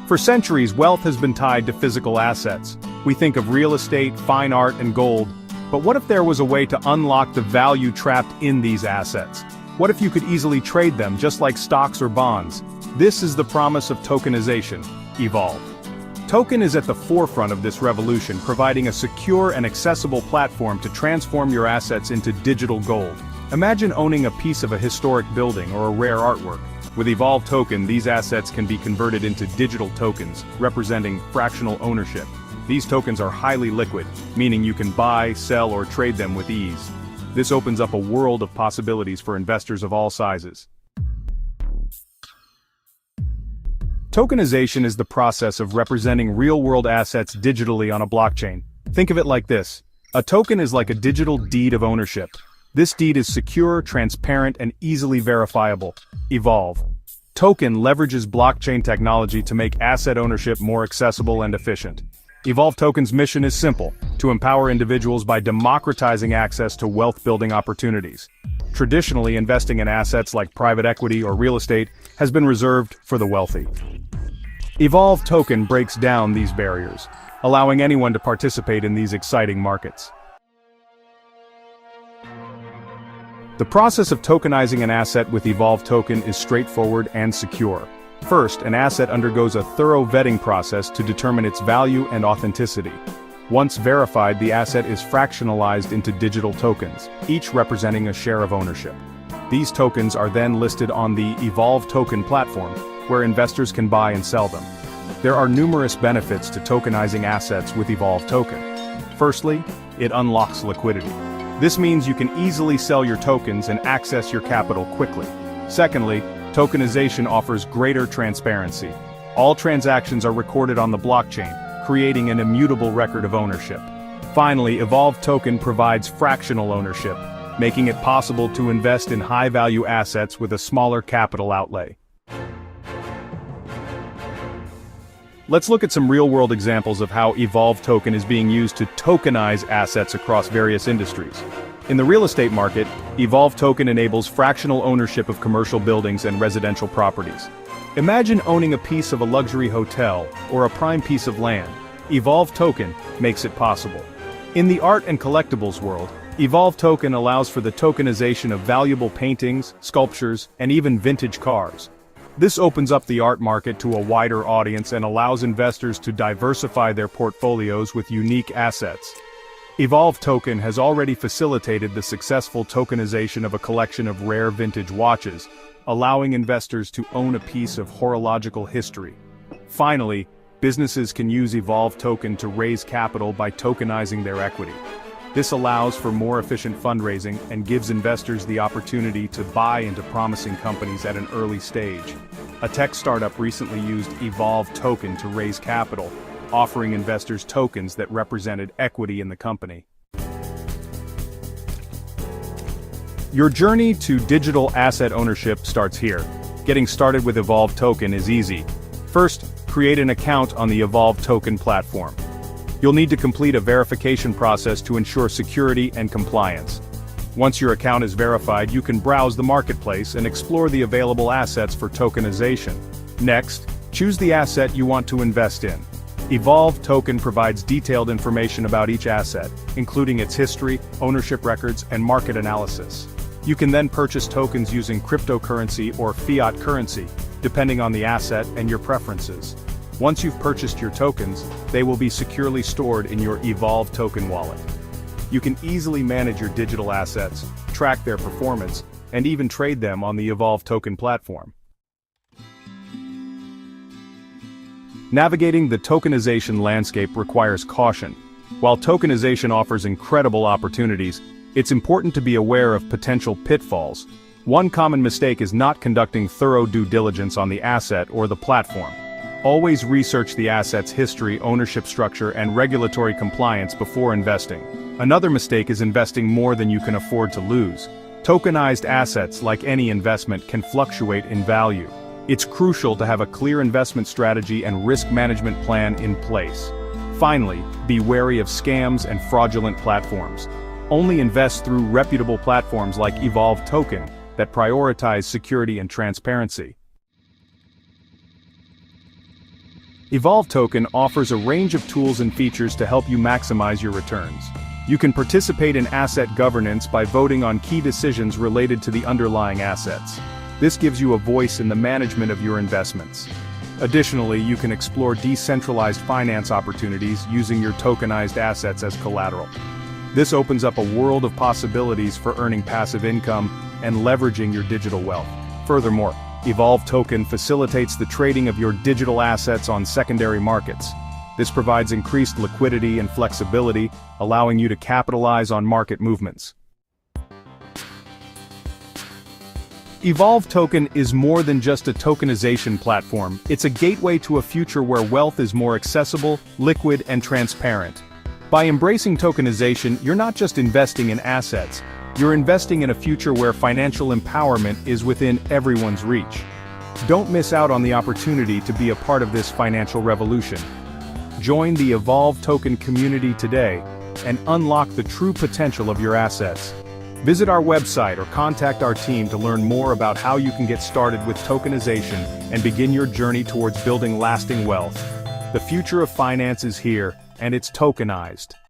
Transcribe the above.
For centuries, wealth has been tied to physical assets. We think of real estate, fine art, and gold. But what if there was a way to unlock the value trapped in these assets? What if you could easily trade them just like stocks or bonds? This is the promise of tokenization. Evolve. Token is at the forefront of this revolution, providing a secure and accessible platform to transform your assets into digital gold. Imagine owning a piece of a historic building or a rare artwork. With Evolve Token, these assets can be converted into digital tokens, representing fractional ownership. These tokens are highly liquid, meaning you can buy, sell, or trade them with ease. This opens up a world of possibilities for investors of all sizes. Tokenization is the process of representing real-world assets digitally on a blockchain. Think of it like this. A token is like a digital deed of ownership. This deed is secure, transparent, and easily verifiable. Evolve. Token leverages blockchain technology to make asset ownership more accessible and efficient. Evolve Token's mission is simple: to empower individuals by democratizing access to wealth-building opportunities. Traditionally, investing in assets like private equity or real estate has been reserved for the wealthy. Evolve Token breaks down these barriers, allowing anyone to participate in these exciting markets. The process of tokenizing an asset with Evolve Token is straightforward and secure. First, an asset undergoes a thorough vetting process to determine its value and authenticity. Once verified, the asset is fractionalized into digital tokens, each representing a share of ownership. These tokens are then listed on the Evolve Token platform, where investors can buy and sell them. There are numerous benefits to tokenizing assets with Evolve Token. Firstly, it unlocks liquidity. This means you can easily sell your tokens and access your capital quickly. Secondly, tokenization offers greater transparency. All transactions are recorded on the blockchain, creating an immutable record of ownership. Finally, Evolve Token provides fractional ownership, making it possible to invest in high-value assets with a smaller capital outlay. Let's look at some real-world examples of how Evolve Token is being used to tokenize assets across various industries. In the real estate market, Evolve Token enables fractional ownership of commercial buildings and residential properties. Imagine owning a piece of a luxury hotel or a prime piece of land. Evolve Token makes it possible. In the art and collectibles world, Evolve Token allows for the tokenization of valuable paintings, sculptures, and even vintage cars. This opens up the art market to a wider audience and allows investors to diversify their portfolios with unique assets. Evolve Token has already facilitated the successful tokenization of a collection of rare vintage watches, allowing investors to own a piece of horological history. Finally, businesses can use Evolve Token to raise capital by tokenizing their equity. This allows for more efficient fundraising and gives investors the opportunity to buy into promising companies at an early stage. A tech startup recently used Evolve Token to raise capital, offering investors tokens that represented equity in the company. Your journey to digital asset ownership starts here. Getting started with Evolve Token is easy. First, create an account on the Evolve Token platform. You'll need to complete a verification process to ensure security and compliance. Once your account is verified, you can browse the marketplace and explore the available assets for tokenization. Next, choose the asset you want to invest in. Evolve Token provides detailed information about each asset, including its history, ownership records, and market analysis. You can then purchase tokens using cryptocurrency or fiat currency, depending on the asset and your preferences. Once you've purchased your tokens, they will be securely stored in your Evolve Token wallet. You can easily manage your digital assets, track their performance, and even trade them on the Evolve Token platform. Navigating the tokenization landscape requires caution. While tokenization offers incredible opportunities, it's important to be aware of potential pitfalls. One common mistake is not conducting thorough due diligence on the asset or the platform. Always research the asset's history, ownership structure, and regulatory compliance before investing. Another mistake is investing more than you can afford to lose. Tokenized assets, like any investment, can fluctuate in value. It's crucial to have a clear investment strategy and risk management plan in place. Finally, be wary of scams and fraudulent platforms. Only invest through reputable platforms like Evolve Token that prioritize security and transparency. Evolve Token offers a range of tools and features to help you maximize your returns. You can participate in asset governance by voting on key decisions related to the underlying assets. This gives you a voice in the management of your investments. Additionally, you can explore decentralized finance opportunities using your tokenized assets as collateral. This opens up a world of possibilities for earning passive income and leveraging your digital wealth. Furthermore, Evolve Token facilitates the trading of your digital assets on secondary markets. This provides increased liquidity and flexibility, allowing you to capitalize on market movements. Evolve Token is more than just a tokenization platform. It's a gateway to a future where wealth is more accessible, liquid, and transparent. By embracing tokenization, you're not just investing in assets, you're investing in a future where financial empowerment is within everyone's reach. Don't miss out on the opportunity to be a part of this financial revolution. Join the Evolve Token community today and unlock the true potential of your assets. Visit our website or contact our team to learn more about how you can get started with tokenization and begin your journey towards building lasting wealth. The future of finance is here, and it's tokenized.